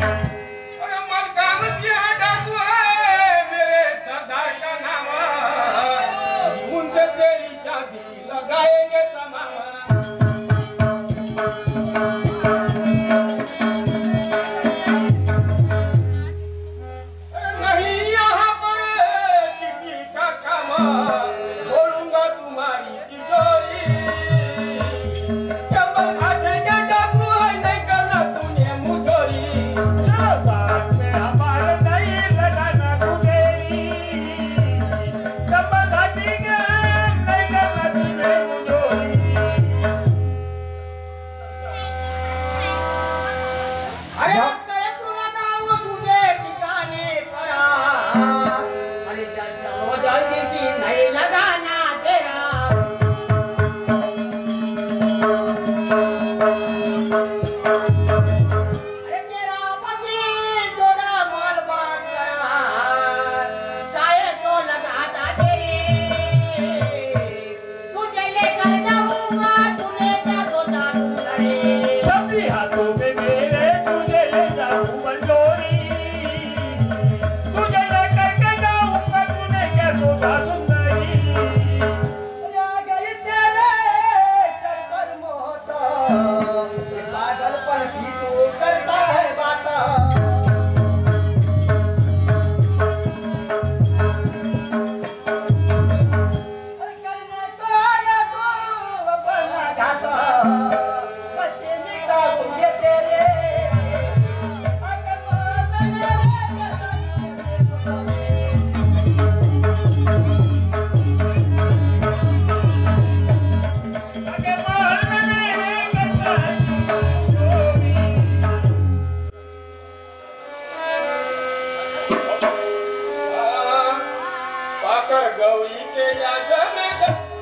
अरे मन का मसिया डाकू है मेरे सरदार का नाम उनसे तेरी शादी लगाएंगे तमाम नहीं यहाँ पर किसी का काम बोलूंगा तुम्हारी तिजोरी चंबल खाते के डाकू है नहीं करना तूने मुझोरी चलो साथ में हमारे नहीं लगाना तुझेरी चंबल खाते के नहीं करना तुझे मुझोरी अरे करे तू ना वो तुझे ठिकाने पर अरे चलो जल्दी सी नहीं लगाना तेरा अरे तेरा पति थोड़ा माल बात करा चाहे तो लगाता तेरे तुझे लेकर जाऊंगा तूने क्या सोचा तू लड़े सभी हाथों में मेरे तुझे ले जाऊं बंजोरी तुझे लेकर के जाऊंगा तूने क्या सोचा सुंदरी गई तेरे सर पर मोहता पागल पर भी तू करता है बाता करने को आया तू अपना घाता बच्चे निका मुझे तेरे अगर मेरे आगे मार में करता है पाकर गौरी के याद में